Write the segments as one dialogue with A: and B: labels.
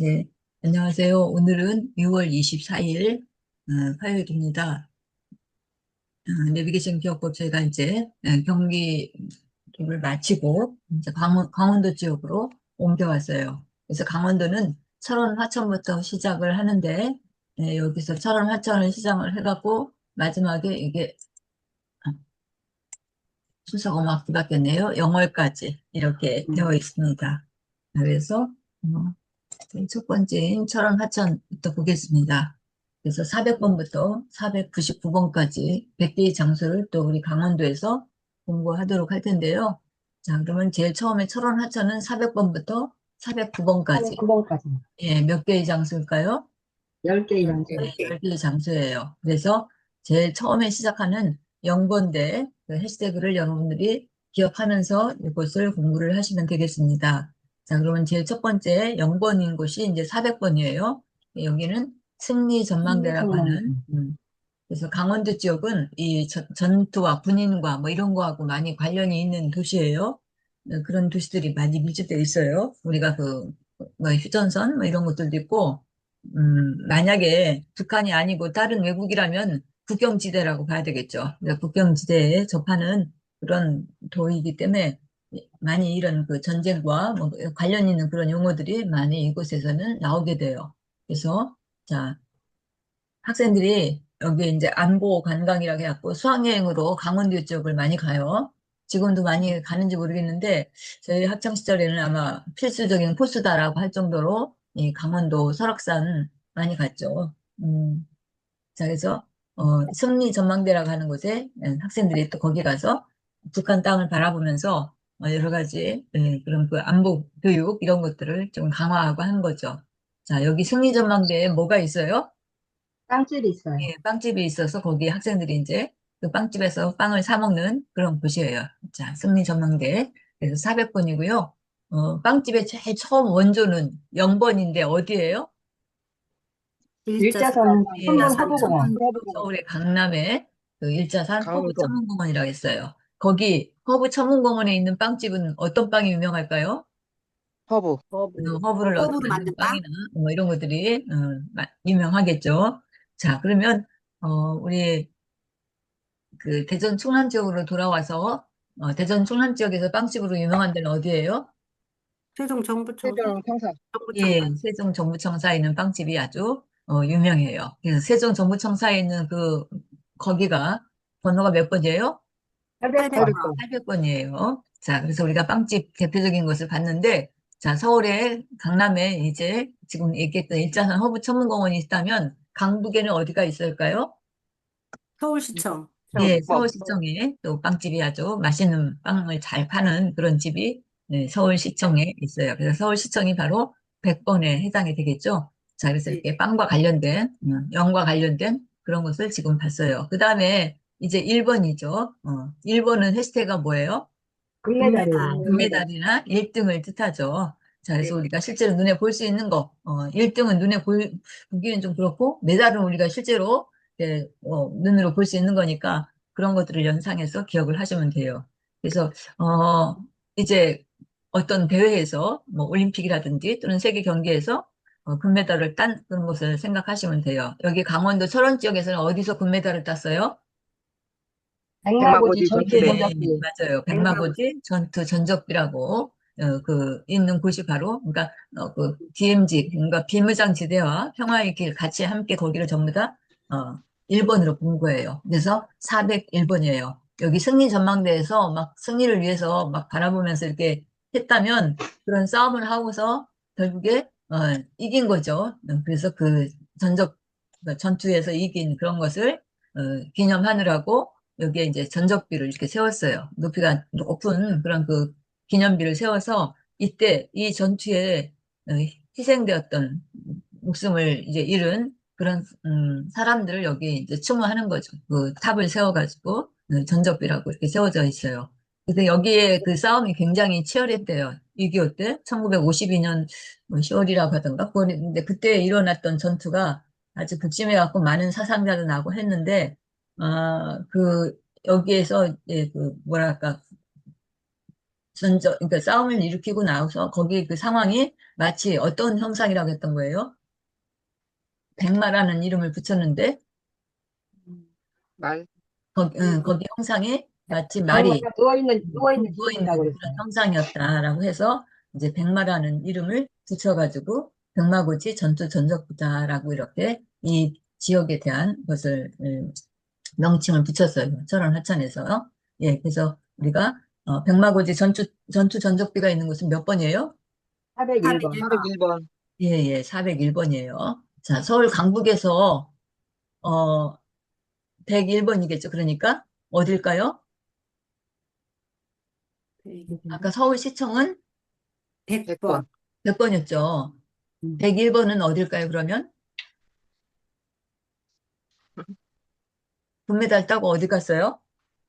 A: 네, 안녕하세요. 오늘은 6월 24일 화요일입니다. 내비게이션 기업법 저희가 이제 경기를 마치고 이제 강원도 지역으로 옮겨왔어요. 그래서 강원도는 철원 화천부터 시작을 하는데 여기서 철원 화천을 시작을 해갖고 마지막에 이게 순서가 막 뒤바뀌었네요. 영월까지 이렇게 되어 있습니다. 그래서 어, 첫 번째인 철원 하천부터 보겠습니다. 그래서 400번부터 499번까지 100개의 장소를 또 우리 강원도에서 공부하도록 할 텐데요. 자, 그러면 제일 처음에 철원 하천은 400번부터 409번까지.
B: 409번까지
A: 예, 몇 개의 장소일까요?
B: 10개의
A: 네,
B: 장소요.
A: 10개의 장소예요. 그래서 제일 처음에 시작하는 영번대 그 해시태그를 여러분들이 기억하면서 이것을 공부를 하시면 되겠습니다. 자, 그러면 제일 첫 번째 영번인 곳이 이제 400번이에요. 여기는 승리 전망대라고
B: 승리전망대.
A: 하는, 그래서 강원도 지역은 이 전투와 군인과 뭐 이런 거하고 많이 관련이 있는 도시예요. 그런 도시들이 많이 밀집되어 있어요. 우리가 뭐 휴전선 뭐 이런 것들도 있고, 만약에 북한이 아니고 다른 외국이라면 국경지대라고 봐야 되겠죠. 그러니까 국경지대에 접하는 그런 도이기 때문에 많이 이런 그 전쟁과 뭐 관련 있는 그런 용어들이 많이 이곳에서는 나오게 돼요. 그래서 자, 학생들이 여기 이제 안보 관광이라고 해갖고 수학여행으로 강원도 쪽을 많이 가요. 지금도 많이 가는지 모르겠는데 저희 학창 시절에는 아마 필수적인 코스다라고 할 정도로 이 강원도 설악산 많이 갔죠. 자, 그래서 승리 전망대라고 하는 곳에 학생들이 또 거기 가서 북한 땅을 바라보면서 여러 가지 그런 그 안보 교육 이런 것들을 좀 강화하고 하는 거죠. 자, 여기 승리 전망대에 뭐가 있어요?
B: 빵집이 있어요.
A: 예, 빵집이 있어서 거기 학생들이 이제 그 빵집에서 빵을 사 먹는 그런 곳이에요. 자, 승리 전망대. 그래서 400번이고요. 빵집의 제일 처음 원조는 0번인데 어디예요?
B: 일자선
A: 예,
B: 천문 허브공원.
A: 서울의 강남에 그 일자산 허브
C: 강원도
A: 천문공원이라고 했어요. 거기 허브 천문공원에 있는 빵집은 어떤 빵이 유명할까요?
C: 허브.
A: 허브를 넣어서
D: 허브로
A: 만든
D: 만든 빵?
A: 빵이나 뭐 이런 것들이 유명하겠죠. 자, 그러면 우리 그 대전 충남 지역으로 돌아와서 대전 충남 지역에서 빵집으로 유명한 데는 어디예요?
D: 최종 정부청사?
C: 세종 평사.
A: 예,
D: 정부청사.
A: 세종 정부청사에 있는 빵집이 아주 유명해요. 그래서 세종 정부청사에 있는 거기가 번호가 몇 번이에요?
B: 800번.
D: 800번.
C: 800번.
A: 800번이에요. 자, 그래서 우리가 빵집 대표적인 것을 봤는데, 자, 서울에, 강남에 이제 지금 얘기했던 일자산 허브 천문공원이 있다면, 강북에는 어디가 있을까요?
D: 서울시청.
A: 예,
C: 법.
A: 서울시청에 또 빵집이 아주 맛있는 빵을 잘 파는 그런 집이 서울시청에 있어요. 그래서 서울시청이 바로 100번에 해당이 되겠죠. 자, 그래서
D: 네.
A: 이렇게 빵과 관련된, 영과 관련된 그런 것을 지금 봤어요. 그 다음에 이제 1번이죠. 1번은 해시태그가 뭐예요?
B: 금메달이에요.
D: 금메달.
A: 금메달이나 1등을 뜻하죠. 자, 그래서
D: 네.
A: 우리가 실제로 눈에 볼 수 있는 거, 1등은 보기는 좀 그렇고, 메달은 우리가 실제로 눈으로 볼 수 있는 거니까 그런 것들을 연상해서 기억을 하시면 돼요. 그래서, 이제 어떤 대회에서, 뭐, 올림픽이라든지 또는 세계 경기에서 금메달을 딴 그런 것을 생각하시면 돼요. 여기 강원도 철원 지역에서는 어디서 금메달을 땄어요?
B: 백마고지
C: 백마고지
B: 전투
C: 전투대.
A: 예,
B: 전적기.
A: 맞아요.
D: 백마고.
A: 백마고지 전투 전적비라고 있는 곳이 바로 그러니까 그 DMZ 그러니까 비무장지대와 평화의 길 같이 함께 거기를 전부 다 1번으로 본 거예요. 그래서 401번이에요. 여기 승리 전망대에서 막 승리를 위해서 막 바라보면서 이렇게 했다면 그런 싸움을 하고서 결국에 이긴 거죠. 그래서 그 전적 그 전투에서 이긴 그런 것을 기념하느라고 여기에 이제 전적비를 이렇게 세웠어요. 높이가 높은 그런 그 기념비를 세워서 이때 이 전투에 희생되었던 목숨을 이제 잃은 그런 사람들을 여기 이제 추모하는 거죠. 그 탑을 세워가지고 전적비라고 이렇게 세워져 있어요. 그래서 여기에 그 싸움이 굉장히 치열했대요. 6.25 때, 1952년 10월이라고 하던가. 근데 그때 일어났던 전투가 아주 극심해갖고 많은 사상자도 나고 했는데, 여기에서, 뭐랄까, 그러니까 싸움을 일으키고 나서 거기 그 상황이 마치 어떤 형상이라고 했던 거예요? 백마라는 이름을 붙였는데,
C: 말,
A: 거기 형상이 마치 말이
B: 백마가 누워있는
A: 누워있는
B: 기분이라고
A: 그런
B: 그랬어요.
A: 형상이었다라고 해서 이제 백마라는 이름을 붙여가지고 백마고지 전투 전적부다라고 이렇게 이 지역에 대한 것을 명칭을 붙였어요. 철원 하천에서. 예, 그래서 우리가 백마고지 전투 전적비가 있는 곳은 몇 번이에요?
B: 401번.
C: 401번.
A: 예, 예, 401번이에요. 자, 서울 강북에서 101번이겠죠. 그러니까 어딜까요? 아까 서울시청은
D: 100번.
A: 100번이었죠.
B: 음.
A: 101번은 어딜까요, 그러면? 금메달 따고 어디 갔어요?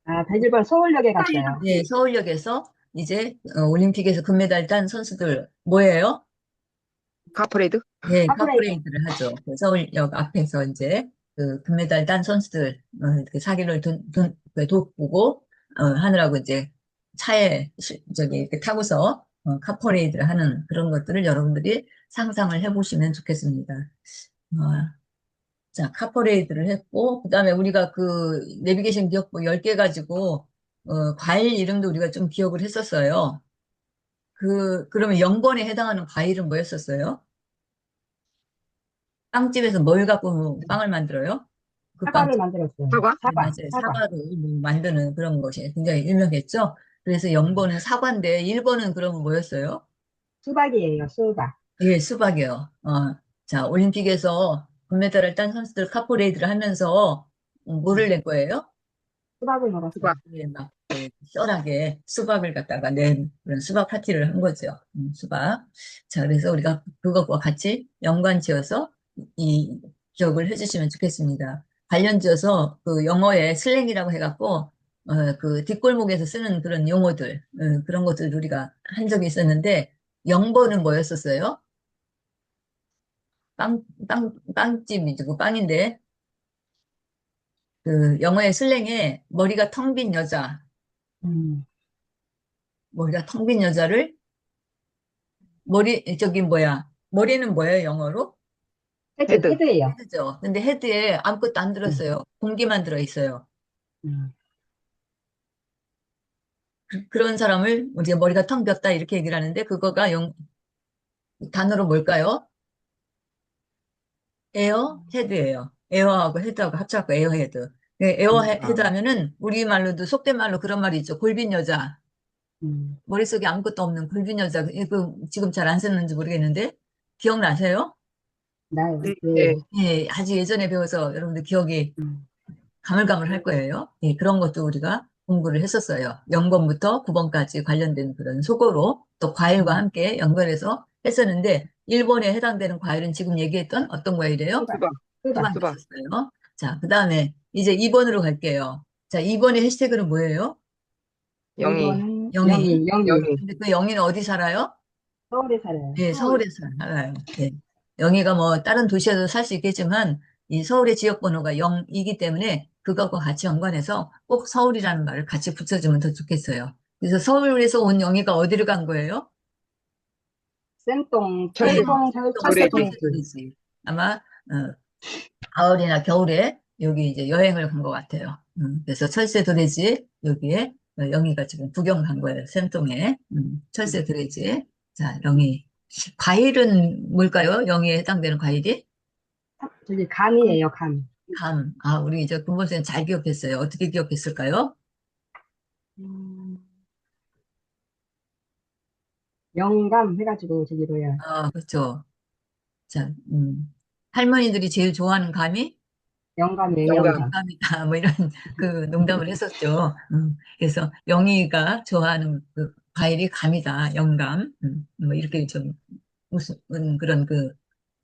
B: 101번 서울역에 갔어요.
A: 네, 서울역에서 이제 올림픽에서 금메달 딴 선수들 뭐예요?
C: 카프레이드?
A: 네,
B: 카프레이드.
A: 카프레이드를 하죠. 그 서울역 앞에서 이제 그 금메달 딴 선수들 그 사기를 돋구고 하느라고 이제 차에 저기 이렇게 타고서 카퍼레이드를 하는 그런 것들을 여러분들이 상상을 해보시면 좋겠습니다. 어, 자, 카퍼레이드를 했고, 그 다음에 우리가 그 내비게이션 기억부 10개 가지고, 과일 이름도 우리가 좀 기억을 했었어요. 그러면 0번에 해당하는 과일은 뭐였었어요? 빵집에서 뭘 갖고 빵을 만들어요? 그
B: 사과를
A: 빵집.
B: 만들었어요.
C: 사과?
A: 네, 맞아요.
B: 사과.
A: 사과로 만드는 그런 것이 굉장히 유명했죠. 그래서 0번은 사과인데, 1번은 그러면 뭐였어요?
B: 수박이에요, 수박.
A: 예, 수박이요. 자, 올림픽에서 금메달을 딴 선수들 카퍼레이드를 하면서 뭐를 낼 거예요?
B: 수박을 먹었어요.
C: 수박.
A: 예, 막, 썰하게 수박을 갖다가 낸 그런 수박 파티를 한 거죠. 수박. 자, 그래서 우리가 그것과 같이 연관 지어서 이 기억을 해주시면 좋겠습니다. 관련 지어서 그 영어의 슬랭이라고 해갖고, 그 뒷골목에서 쓰는 그런 용어들, 그런 것들 우리가 한 적이 있었는데, 0번은 뭐였었어요? 빵집이고 빵인데, 그 영어의 슬랭에 머리가 텅 빈 여자,
B: 음.
A: 머리가 텅 빈 여자를 저기 뭐야. 머리는 뭐예요, 영어로?
C: 헤드.
B: 헤드예요.
A: 헤드죠. 근데 헤드에 아무것도 안 들었어요. 공기만 들어있어요.
B: 음.
A: 그런 사람을 우리가 머리가 텅 빈다 이렇게 얘기를 하는데 그거가 단어로 뭘까요? 에어 헤드예요. 에어하고 헤드하고 합쳐갖고 에어 헤드. 에어 헤드 하면은 우리말로도 속된 말로 그런 말이 있죠. 골빈 여자.
B: 음.
A: 머릿속에 아무것도 없는 골빈 여자. 이거 지금 잘 안 썼는지 모르겠는데 기억나세요?
B: 나요.
D: 네.
B: 네.
A: 예, 아주 예전에 배워서 여러분들 기억이
B: 음.
A: 가물가물할 거예요. 예, 그런 것도 우리가 공부를 했었어요. 0번부터 9번까지 관련된 그런 속어로 또 과일과 함께 연결해서 했었는데 1번에 해당되는 과일은 지금 얘기했던 어떤 과일이에요?
B: 수박. 수박.
C: 수박.
A: 수박이었어요. 자, 그 다음에 이제 2번으로 갈게요. 자, 2번의 해시태그는 뭐예요?
C: 영희.
B: 1번은
A: 영희.
C: 영희.
A: 근데 그 영희는 어디 살아요?
B: 서울에 살아요.
A: 예, 서울에 살아요. 예. 영희가 뭐 다른 도시에도 살 수 있겠지만 이 서울의 지역번호가 0이기 때문에 그것과 같이 연관해서 꼭 서울이라는 말을 같이 붙여주면 더 좋겠어요. 그래서 서울에서 온 영희가 어디를 간 거예요?
B: 쌤동,
C: 철새.
B: 철동, 철새
C: 도래지.
B: 도래지.
A: 도래지. 아마 가을이나 겨울에 여기 이제 여행을 간 것 같아요. 그래서 철새 도래지 여기에 영희가 지금 구경 간 거예요. 샘동에 철새 도래지. 자, 영희. 과일은 뭘까요? 영희에 해당되는 과일이?
B: 저기 감이에요, 감.
A: 감. 아, 우리 이제 군번쌤 잘 기억했어요. 어떻게 기억했을까요?
B: 음. 영감 해가지고 저기 뭐야.
A: 아, 그렇죠. 자, 할머니들이 제일 좋아하는 감이
B: 영감이에요,
C: 영감.
B: 영감.
A: 감이다. 뭐 이런 그 농담을 했었죠. 그래서 영희가 좋아하는 그 과일이 감이다. 영감. 뭐 이렇게 좀 무슨 그런 그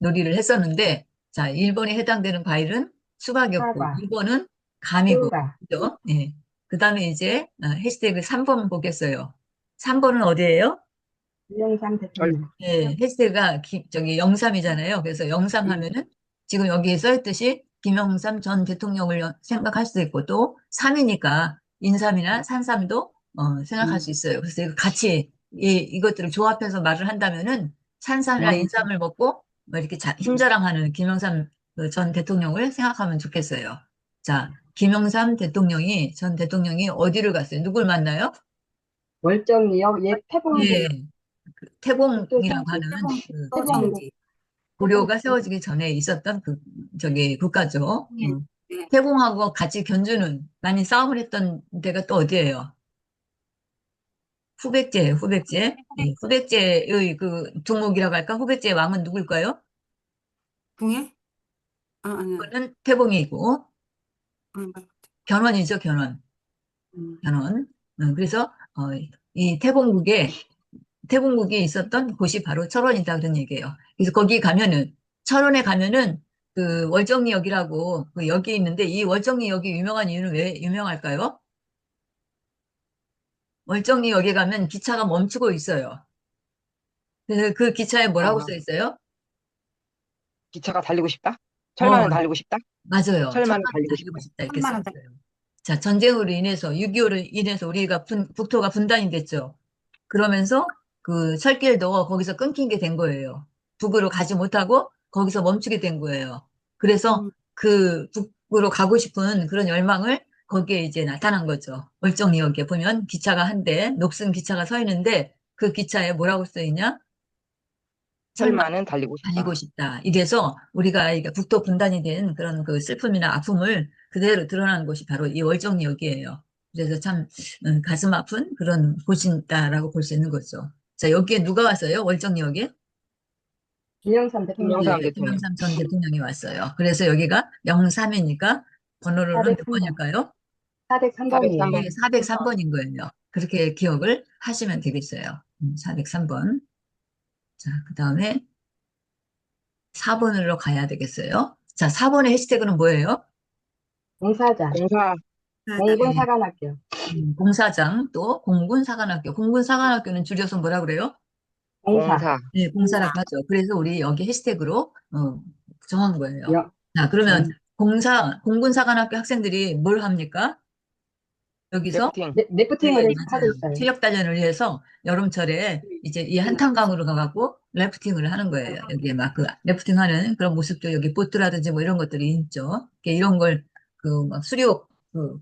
A: 놀이를 했었는데, 자, 1번에 해당되는 과일은 수박이었고,
B: 사과,
A: 2번은 감이고,
B: 수박,
A: 그죠? 예. 그 다음에 이제 해시태그 3번 보겠어요. 3번은 어디예요?
B: 유영삼 대통령.
A: 예, 해시태그가 저기 영삼이잖아요. 그래서 영삼 하면은 지금 여기에 써있듯이 김영삼 전 대통령을 생각할 수도 있고 또 삼이니까 인삼이나 산삼도 생각할 수 있어요. 그래서 이거 같이 이것들을 조합해서 말을 한다면은 산삼이나
B: 음.
A: 인삼을 먹고 뭐 이렇게 힘자랑하는 김영삼 그전 대통령을 생각하면 좋겠어요. 자, 김영삼 대통령이 전 대통령이 어디를 갔어요? 누굴 만나요?
B: 월정리역 옛 태봉궁
A: 예, 그
B: 국도
A: 태봉이라고
B: 세우기.
A: 하는 그
B: 태봉궁.
A: 고려가 세워지기 전에 있었던 그 저기 국가죠.
D: 예. 네.
A: 태봉하고 같이 견주는 많이 싸움을 했던 데가 또 어디예요? 후백제예요, 후백제. 예, 후백제의 그 두목이라고 할까? 후백제의 왕은 누굴까요?
D: 궁예? 아니야.
A: 그거는 태봉이고 견훤이죠, 견훤.
B: 음.
A: 견훤. 그래서 이 태봉국에 있었던 곳이 바로 철원이다 그런 얘기예요. 그래서 거기 가면은 철원에 가면은 그 월정리역이라고 그 역이 있는데 이 월정리역이 유명한 이유는 왜 유명할까요? 월정리역에 가면 기차가 멈추고 있어요. 그래서 그 기차에 뭐라고
C: 아,
A: 써 있어요?
C: 기차가 달리고 싶다?
A: 어,
C: 철마는 달리고 싶다?
A: 맞아요.
C: 철마는
A: 천만
C: 달리고
A: 달리고
C: 싶다.
A: 싶다 이렇게 써
D: 천만 원
A: 있어요. 자, 전쟁으로 인해서 6.25로 인해서 우리가 국토가 분단이 됐죠. 그러면서 그 철길도 거기서 끊긴 게 된 거예요. 북으로 가지 못하고 거기서 멈추게 된 거예요. 그래서 그 북으로 가고 싶은 그런 열망을 거기에 이제 나타난 거죠. 월정리역에 보면 기차가 한 대, 녹슨 기차가 서 있는데 그 기차에 뭐라고 써 있냐? 설마
C: 철마는 달리고
A: 달리고
C: 싶다.
A: 싶다. 이래서 우리가 이게 북도 분단이 된 그런 그 슬픔이나 아픔을 그대로 드러나는 곳이 바로 이 월정리역이에요. 그래서 참 가슴 아픈 그런 곳이다라고 볼 수 있는 거죠. 자, 여기에 누가 왔어요? 월정리역에?
B: 김영삼 대통령.
A: 예,
C: 김영삼 대통령.
A: 김영삼 전 대통령이 왔어요. 그래서 여기가 영삼이니까 번호로는 몇
B: 403번.
A: 번일까요?
B: 403번이에요.
C: 403번.
A: 예, 403번인 거예요. 그렇게 기억을 하시면 되겠어요. 403번. 자, 그 다음에 4번으로 가야 되겠어요. 자, 4번의 해시태그는 뭐예요?
B: 공사장.
C: 공사,
A: 네,
B: 공군사관학교.
A: 공사장, 또 공군사관학교. 공군사관학교는 줄여서 뭐라 그래요?
B: 공사.
C: 공사.
A: 네, 공사라고 하죠. 그래서 우리 여기 해시태그로 정한 거예요.
B: 여,
A: 자, 그러면
B: 음.
A: 공군사관학교 학생들이 뭘 합니까? 여기서
C: 래프팅.
A: 네,
B: 래프팅을 하고
A: 맞아요.
B: 있어요.
A: 체력 단련을 위해서 여름철에 이제 이 한탄강으로 가갖고 래프팅을 하는 거예요. 여기에 막 그 래프팅 하는 그런 모습도 여기 보트라든지 뭐 이런 것들이 있죠. 이런 걸 그 막 수륙, 그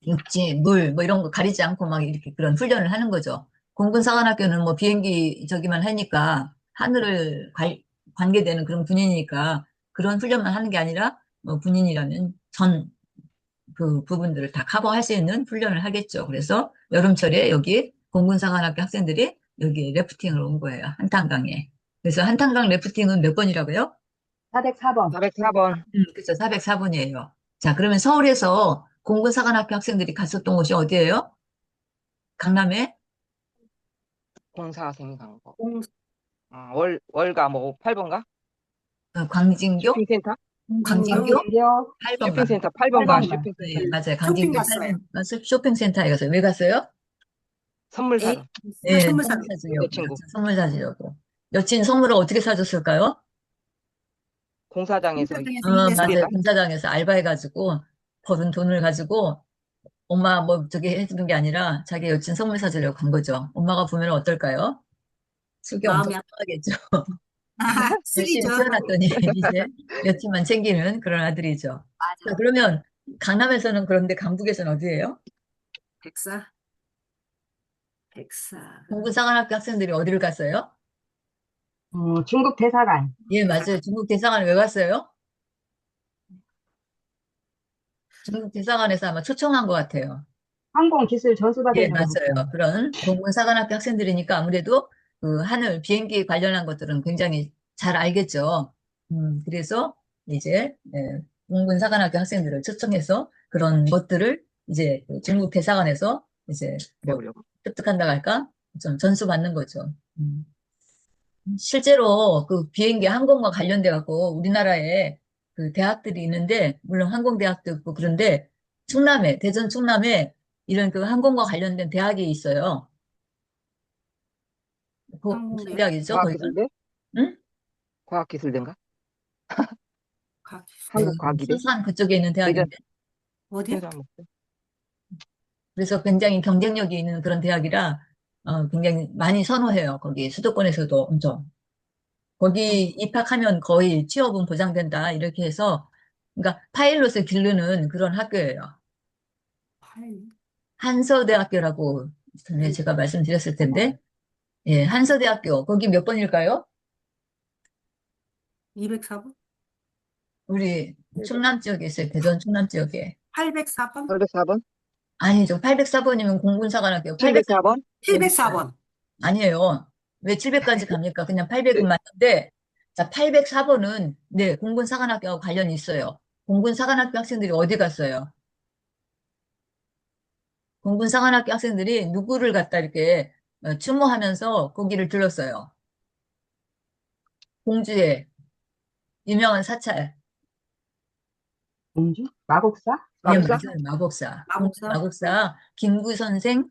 A: 육지, 물 뭐 이런 거 가리지 않고 막 이렇게 그런 훈련을 하는 거죠. 공군사관학교는 뭐 비행기 저기만 하니까 하늘을 관계되는 그런 군인이니까 그런 훈련만 하는 게 아니라 뭐 군인이라면 전 그 부분들을 다 커버할 수 있는 훈련을 하겠죠. 그래서 여름철에 여기 공군사관학교 학생들이 여기 래프팅을 온 거예요. 한탄강에. 그래서 한탄강 래프팅은 몇 번이라고요?
B: 404번.
C: 404번.
A: 그렇죠. 404번이에요. 자, 그러면 서울에서 공군사관학교 학생들이 갔었던 곳이 어디예요? 강남에
C: 공사생이 간 거.
D: 공,
C: 월가 뭐 8번가?
A: 광진교?
C: 쇼핑센터?
A: 광진교
B: 광진교
A: 8번가.
C: 쇼핑센터 8번가
B: 8번가.
C: 쇼핑센터.
A: 네, 맞아요.
D: 쇼핑
A: 광진교
D: 갔어요.
A: 8번가 쇼핑센터에 가서 왜 갔어요?
C: 선물
D: 에이,
C: 사러.
A: 네,
D: 선물
A: 선물
D: 사러.
A: 사주려고.
C: 여자친구.
A: 선물 사주려고. 여친 선물을 어떻게 사줬을까요?
C: 공사장에서
D: 공사장에서 일해서
A: 맞아요.
C: 일했다?
A: 공사장에서 알바해가지고 벌은 돈을 가지고 엄마 뭐 저기 해주는 게 아니라 자기 여친 선물 사주려고 간 거죠. 엄마가 보면 어떨까요? 속이 엄청
D: 마음이
A: 상하겠죠. 열심히
D: 쓰리죠.
A: 키워놨더니 이제 여친만 챙기는 그런 아들이죠. 자,
D: 맞아.
A: 그러면 강남에서는 그런데 강북에서는 어디예요?
D: 백사. 백사.
A: 공군사관학교 학생들이 어디를 갔어요?
B: 중국 대사관.
A: 예, 맞아요. 중국 대사관에 왜 갔어요? 중국 대사관에서 아마 초청한 것 같아요.
B: 항공기술
A: 예,
B: 전수받으려고 갔어요.
A: 맞아요. 그런 공군사관학교 학생들이니까 아무래도 그 하늘 비행기 관련한 것들은 굉장히 잘 알겠죠. 그래서 이제 공군사관학교 학생들을 초청해서 그런 것들을 이제 그 중국 대사관에서 이제 뭐
C: 배우려고.
A: 습득한다고 할까? 좀 전수받는 거죠. 실제로 그 비행기 항공과 관련돼 갖고 우리나라에 그 대학들이 있는데 물론 항공대학도 있고 그런데 충남에 대전 충남에 이런 그 항공과 관련된 대학이 있어요. 무슨
D: 항공대.
A: 대학이죠? 거기가?
C: 과학기술대?
A: 응?
C: 과학기술대인가?
D: 각-
A: 네,
C: 한국과학기대?
A: 수산 그쪽에 있는
C: 대전,
A: 대학인데
D: 어디야?
C: 대전 뭐.
A: 그래서 굉장히 경쟁력이 있는 그런 대학이라 굉장히 많이 선호해요. 거기 수도권에서도 엄청. 거기 입학하면 거의 취업은 보장된다. 이렇게 해서 그러니까 파일럿을 기르는 그런 학교예요.
D: 팔.
A: 한서대학교라고 전에 제가 말씀드렸을 텐데, 예, 한서대학교 거기 몇 번일까요?
D: 204번?
A: 우리 충남 지역에 있어요. 대전 충남 지역에.
D: 804번?
C: 804번?
A: 아니죠. 804번이면 공군사관학교.
C: 704번?
D: 704번.
A: 아니에요. 왜 700까지 갑니까? 그냥 800은 맞는데, 자, 804번은, 네, 공군사관학교하고 관련이 있어요. 공군사관학교 학생들이 어디 갔어요? 공군사관학교 학생들이 누구를 갖다 이렇게 추모하면서 거기를 들렀어요. 공주의 유명한 사찰.
B: 공주? 마곡사?
A: 네,
C: 마법사?
A: 맞아요. 마법사.
D: 마법사?
A: 마법사 김구 선생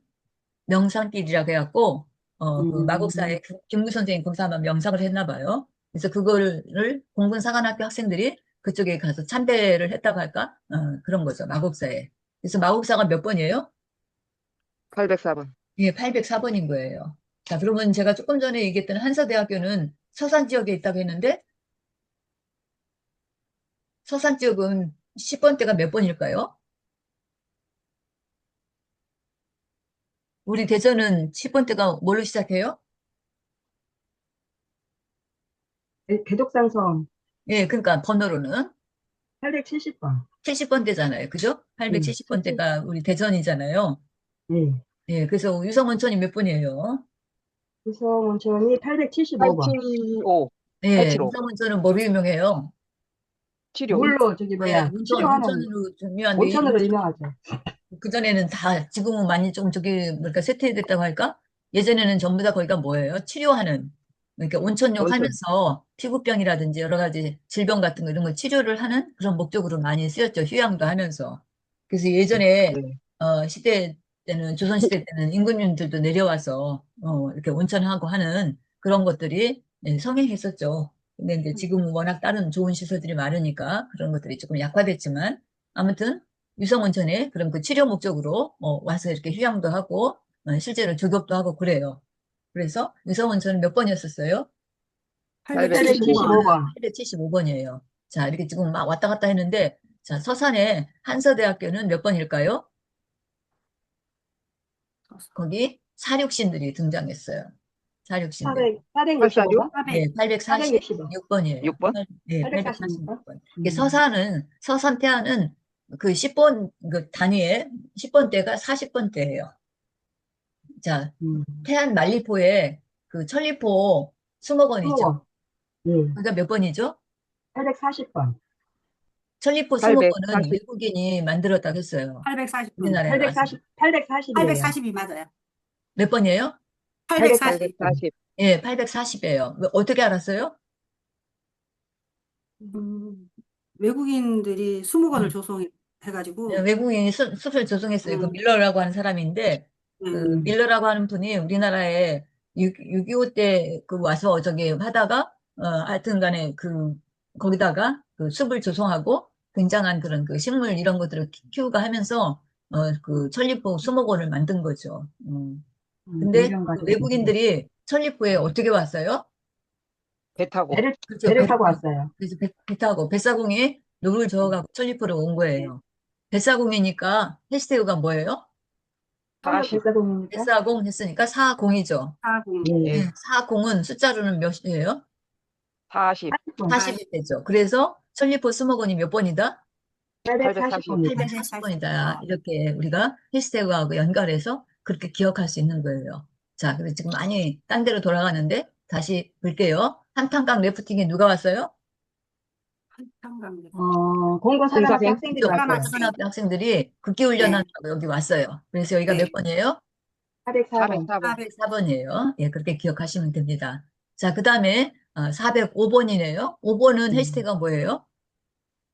A: 명상길이라고 해갖고, 그
B: 음,
A: 마법사의 김구 선생이 거기서 아마 명상을 했나 봐요. 그래서 그거를 공군사관학교 학생들이 그쪽에 가서 참배를 했다고 할까? 그런 거죠. 마법사에. 그래서 마법사가 몇 번이에요?
C: 804번.
A: 예, 804번인 거예요. 자, 그러면 제가 조금 전에 얘기했던 한서대학교는 서산 지역에 있다고 했는데, 서산 지역은 10번대가 몇 번일까요? 우리 대전은 10번대가 뭘로 시작해요?
B: 개독산성
A: 예, 그러니까 번호로는
B: 870번.
A: 70번대잖아요. 그죠?
B: 네,
A: 870번대가 우리 대전이잖아요.
B: 네.
A: 예, 그래서 유성원천이 몇 번이에요?
B: 유성온천이 875번.
C: 875.
A: 예,
C: 875.
A: 유성원천은 뭐로 유명해요?
C: 치료.
B: 물로 저기
A: 예,
B: 뭐야 치료하는
A: 온천으로 중요한데, 이
B: 온천으로 유명하죠.
A: 그전에는 다, 지금은 많이 좀 저기, 뭐랄까, 쇠퇴됐다고 할까? 예전에는 전부 다 거기가 뭐예요? 치료하는, 그러니까 온천욕
C: 온천.
A: 하면서 피부병이라든지 여러 가지 질병 같은 거 이런 걸 치료를 하는 그런 목적으로 많이 쓰였죠. 휴양도 하면서. 그래서 예전에,
C: 네.
A: 시대 때는, 조선시대 때는 임금님들도 내려와서, 이렇게 온천하고 하는 그런 것들이 예, 성행했었죠. 근데 이제 지금은 워낙 다른 좋은 시설들이 많으니까 그런 것들이 조금 약화됐지만, 아무튼, 유성온천에 그런 그 치료 목적으로 와서 이렇게 휴양도 하고 실제로 조격도 하고 그래요. 그래서 유성온천은 몇 번이었었어요?
D: 875번.
B: 875번.
A: 875번이에요. 자, 이렇게 지금 막 왔다 갔다 했는데, 자, 서산의 한서대학교는 몇 번일까요? 거기 사육신들이 등장했어요. 사육신들.
B: 465번?
A: 네,
B: 460번.
A: 846번이에요.
C: 6번?
A: 네,
B: 846번?
A: 846번. 서산 태안은 그 10번, 그 단위에 10번대가 40번대예요. 자,
B: 음,
A: 태안 말리포에 그 천리포 수목원 있죠.
B: 20번. 네.
A: 그러니까 몇 번이죠?
B: 840번.
A: 천리포 수목원은
C: 840.
A: 외국인이 만들었다고 했어요.
D: 840번.
A: 우리나라에 와서.
B: 840이에요.
D: 840이 맞아요.
A: 몇 번이에요?
D: 840.
C: 840.
A: 예, 840이에요. 어떻게 알았어요?
D: 외국인들이 수목원을
A: 음.
D: 조성해가지고,
A: 외국인이 숲을 조성했어요. 그
D: 음,
A: 밀러라고 하는 사람인데, 그
D: 음,
A: 밀러라고 하는 분이 우리나라에 6.25 때 그 와서 저기 하다가, 하여튼 간에 거기다가 그 숲을 조성하고 굉장한 그런 그 식물 이런 것들을 키우고 하면서, 그 천리포 수목원을 만든 거죠. 근데
B: 인정
A: 그
B: 가지고
A: 외국인들이 천리포에 어떻게 왔어요?
C: 배 타고.
A: 그렇죠.
B: 배를 타고 왔어요.
A: 그래서 배 타고 뱃사공이 노를 저어가고 천리포를 온 거예요. 뱃사공이니까 해시태그가 뭐예요?
B: 서울
C: 40.
B: 백사동이니까.
A: 뱃사공 했으니까 사공이죠.
D: 40.
B: 네.
C: 예.
A: 사공은 숫자로는 몇이에요?
C: 40.
B: 40번.
A: 40이 되죠. 그래서 천리포 수목원이 몇 번이다?
B: 840번이다.
A: 840번이다. 이렇게 우리가 해시태그하고 연결해서 그렇게 기억할 수 있는 거예요. 자, 그래서 지금 많이 딴 데로 돌아가는데 다시 볼게요. 한탄강 래프팅에 누가 왔어요?
D: 한탄강.
B: 공군사관학교
C: 군사생?
B: 학생들이 왔어요.
A: 사관학교 학생들이 극기훈련하고 여기 왔어요. 그래서 여기가
D: 네.
A: 몇 번이에요?
B: 404번.
C: 404번.
A: 4번이에요. 예, 그렇게 기억하시면 됩니다. 자, 그 다음에 405번이네요. 5번은 해시태그가 뭐예요?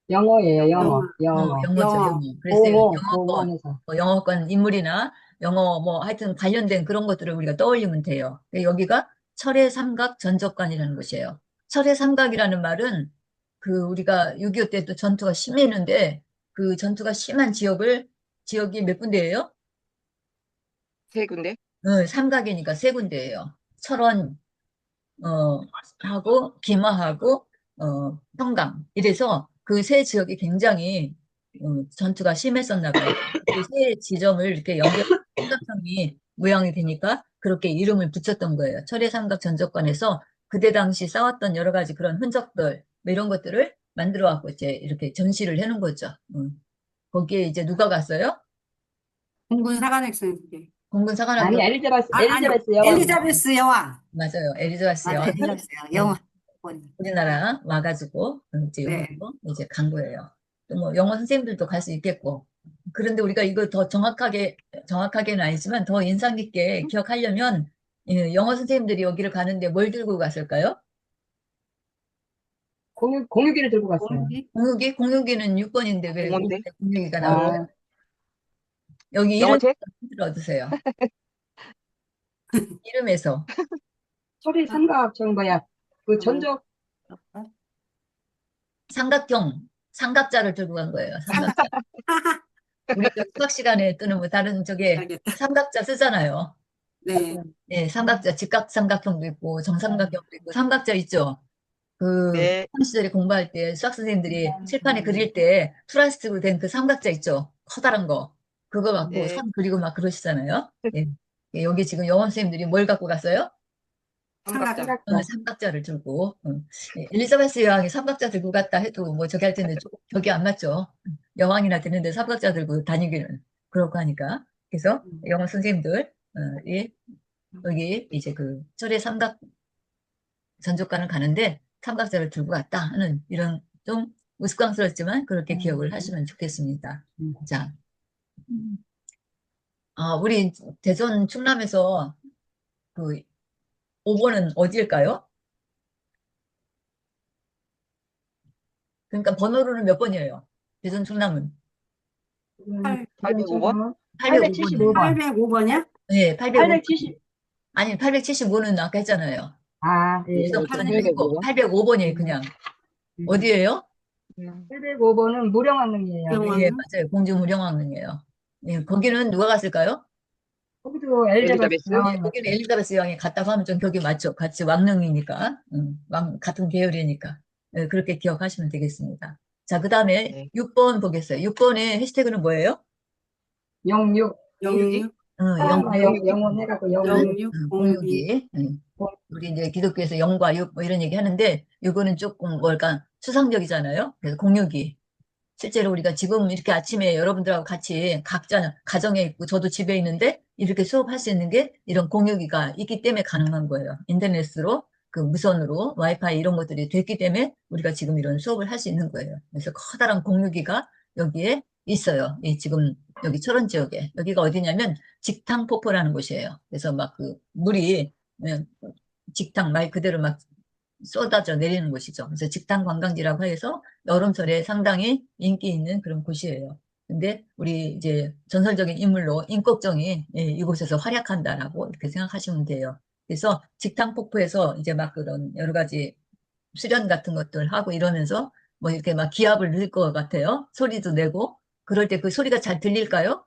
B: 영어예요, 영어.
A: 영어죠,
D: 영어.
A: 영어. 그래서 영어권,
B: 공원에서.
A: 영어권 인물이나 영어 뭐 하여튼 관련된 그런 것들을 우리가 떠올리면 돼요. 여기가 철의 삼각 전적관이라는 것이에요. 철의 삼각이라는 말은 그 우리가 6.25 때 또 전투가 심했는데 그 전투가 심한 지역이 몇 군데예요?
C: 세 군데?
A: 삼각이니까 세 군데예요. 철원, 하고, 김화하고, 평강. 이래서 그 세 지역이 굉장히, 전투가 심했었나 봐요. 그 세 지점을 이렇게 연결, 삼각형이 모양이 되니까 그렇게 이름을 붙였던 거예요. 철의 삼각 전적관에서 그때 당시 싸웠던 여러 가지 그런 흔적들, 뭐 이런 것들을 만들어 갖고 이제 이렇게 전시를 해놓은 거죠. 거기에 이제 누가 갔어요?
D: 공군 사관학생 그게.
A: 공군
B: 아니,
A: 사관학교.
B: 엘리자베스 여왕.
D: 엘리자베스 여왕.
A: 맞아요. 엘리자베스
D: 맞아,
A: 여왕이
D: 엘리자베스 여왕.
A: 우리나라 와가지고 이제
D: 네.
A: 영어로 이제 간 거예요. 또 뭐 영어 선생님들도 갈 수 있겠고. 그런데 우리가 이거 더 정확하게는 아니지만 더 인상 깊게 기억하려면 영어 선생님들이 여기를 가는데 뭘 들고 갔을까요?
B: 공유기를 들고 갔어요.
D: 공기?
A: 공유기? 공유기는 6번인데 왜
C: 공원대?
A: 공유기가 나온 거예요?
B: 아,
A: 여기 이름
C: 영어책?
A: 얻으세요. 이름에서
B: 철의 삼각, 뭐야, 그 전적,
A: 삼각자를 들고 간 거예요. 삼각자. 우리 저 수학 시간에 또는 뭐 다른 저게
D: 알겠다.
A: 삼각자 쓰잖아요.
D: 네.
A: 네, 삼각자, 직각삼각형도 있고 정삼각형도 있고 삼각자 있죠. 그
C: 네.
A: 학창 시절에 공부할 때 수학 선생님들이 칠판에 그릴 때 플라스틱으로 된 그 삼각자 있죠. 커다란 거. 그거 갖고
C: 네.
A: 선 그리고 막 그러시잖아요. 예. 예, 여기 지금 영어 선생님들이 뭘 갖고 갔어요?
C: 삼각자.
B: 삼각자.
A: 삼각자를 들고. 예, 엘리자베스 여왕이 삼각자 들고 갔다 해도 뭐 저기 할 때는 저기 안 맞죠. 여왕이나 되는데 삼각자 들고 다니기는 그렇고 하니까. 그래서 영어 선생님들 여기 이제 그 철의 삼각 전족관을 가는데 삼각자를 들고 갔다 하는 이런 좀 우스꽝스럽지만 그렇게 기억을 하시면 좋겠습니다. 자, 우리 대전 충남에서 그 5번은 어디일까요? 그러니까 번호로는 몇 번이에요? 대전 충남은
C: 805번?
A: 805번.
D: 805번이야?
A: 네, 805번.
B: 870.
A: 아니, 875는 아까 했잖아요.
B: 아, 예.
A: 그래서
C: 805 번?
A: 805번이 그냥 어디예요?
B: 805번은 무령왕릉이에요.
D: 무령왕릉?
A: 예, 맞아요. 공주 무령왕릉이에요. 예, 거기는 누가 갔을까요?
B: 거기도 엘리자베스
C: 엘리자베스?
B: 여왕이
A: 거기는 엘리자베스 여왕이 갔다고 하면 좀 기억이 맞죠. 같이 왕릉이니까, 같은 계열이니까. 예, 그렇게 기억하시면 되겠습니다. 자, 그 다음에
C: 네.
A: 6번 보겠어요. 6번의 해시태그는 뭐예요?
B: 영육.
D: 영육,
B: 사랑과 영혼 해갖고 영육.
D: 영육, 공기.
A: 공유기. 우리 이제 기독교에서 영과 육 뭐 이런 얘기 하는데, 이거는 조금 뭘까 추상적이잖아요. 그래서 공유기. 실제로 우리가 지금 이렇게 아침에 여러분들하고 같이 각자 가정에 있고 저도 집에 있는데 이렇게 수업할 수 있는 게 이런 공유기가 있기 때문에 가능한 거예요. 인터넷으로 그 무선으로 와이파이 이런 것들이 됐기 때문에 우리가 지금 이런 수업을 할 수 있는 거예요. 그래서 커다란 공유기가 여기에 있어요. 이 지금 여기 철원 지역에. 여기가 어디냐면 직탕폭포라는 곳이에요. 그래서 막 그 물이 직탕 말 그대로 막 쏟아져 내리는 곳이죠. 그래서 직탕 관광지라고 해서 여름철에 상당히 인기 있는 그런 곳이에요. 근데 우리 이제 전설적인 인물로 임꺽정이 이곳에서 활약한다라고 이렇게 생각하시면 돼요. 그래서 직탕폭포에서 이제 막 그런 여러 가지 수련 같은 것들 하고 이러면서 뭐 이렇게 막 기합을 넣을 것 같아요. 소리도 내고. 그럴 때 그 소리가 잘 들릴까요?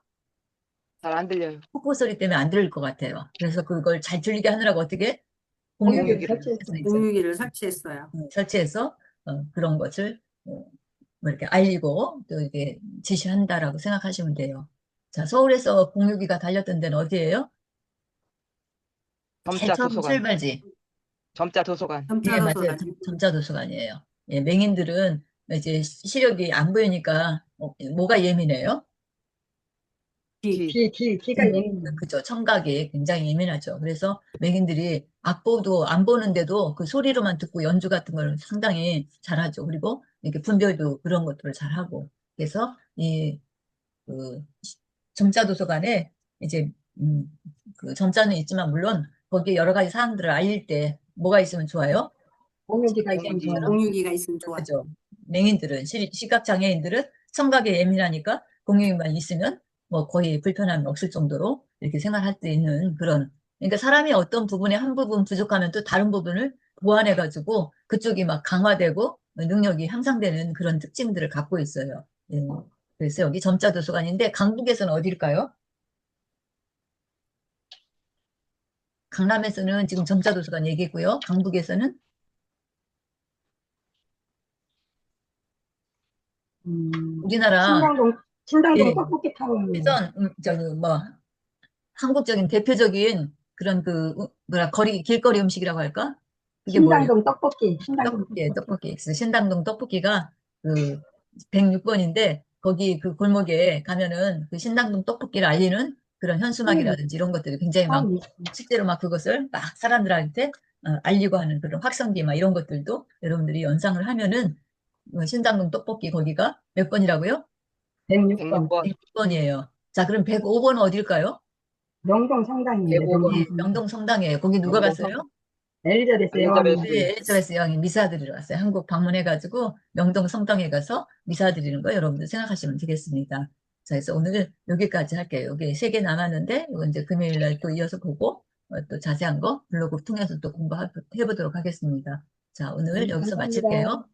C: 잘 안 들려요.
A: 폭포 소리 때문에 안 들릴 것 같아요. 그래서 그걸 잘 들리게 하느라고 어떻게
B: 공유기를
C: 공유기를
B: 설치했어요.
D: 공유기를 설치했어요.
A: 설치해서 그런 것을 뭐 이렇게 알리고 또 이렇게 지시한다라고 생각하시면 돼요. 자, 서울에서 공유기가 달렸던 데는 어디예요? 제일
C: 점자
A: 처음
C: 도서관.
A: 출발지.
C: 점자 도서관.
A: 예, 맞아요.
D: 점자도서관.
A: 점자도서관이에요. 예, 맹인들은 이제 시력이 안 보이니까 뭐가 예민해요?
C: 귀.
B: 귀가 예민해요.
A: 그죠. 청각이 굉장히 예민하죠. 그래서 맹인들이 악보도 안 보는데도 그 소리로만 듣고 연주 같은 걸 상당히 잘하죠. 그리고 이렇게 분별도 그런 것들을 잘하고. 그래서 그 점자도서관에 이제 그 점자는 있지만 물론 거기에 여러 가지 사항들을 알릴 때 뭐가 있으면 좋아요?
B: 공유기가 있으면 좋아요.
D: 공유기가 있으면 좋아요.
A: 그죠. 맹인들은 시각장애인들은 청각에 예민하니까 공유기만 있으면 뭐 거의 불편함이 없을 정도로 이렇게 생활할 수 있는 그런 그러니까 사람이 어떤 부분에 한 부분 부족하면 또 다른 부분을 보완해 가지고 그쪽이 막 강화되고 능력이 향상되는 그런 특징들을 갖고 있어요. 예. 그래서 여기 점자도서관인데 강북에서는 어딜까요? 강남에서는 지금 점자도서관 얘기고요. 강북에서는 우리나라
B: 신당동
A: 예,
B: 떡볶이 타운.
A: 예전 저기 뭐 한국적인 대표적인 그런 뭐라 길거리 음식이라고 할까? 그게 뭐예요?
B: 신당동 떡볶이. 신당동
A: 떡볶이,
B: 떡볶이.
A: 떡볶이. 그래서 신당동 떡볶이가 그 106번인데 거기 그 골목에 가면은 그 신당동 떡볶이를 알리는 그런 현수막이라든지 이런 것들이 굉장히
B: 아,
A: 많고 실제로 막 그것을 막 사람들한테 알리고 하는 그런 확성기 막 이런 것들도 여러분들이 연상을 하면은 신당동 떡볶이 거기가 몇 번이라고요?
B: 106번.
C: 106번.
A: 106번이에요. 자, 그럼 105번은 어딜까요?
B: 명동 성당입니다.
C: 105번.
A: 예, 명동 성당이에요. 거기 누가
C: 명동
A: 갔어요?
B: 엘리자베스
C: 엘리자베스.
B: 여왕님.
A: 네, 엘리자베스 여왕이 미사 드리러 왔어요. 한국 방문해가지고 명동 성당에 가서 미사 드리는 거 여러분들 생각하시면 되겠습니다. 자, 그래서 오늘 여기까지 할게요. 여기 3개 남았는데 이거 이제 금요일 날 또 이어서 보고 또 자세한 거 블로그 통해서 또 공부해보도록 하겠습니다. 자, 오늘 여기서
B: 감사합니다.
A: 마칠게요.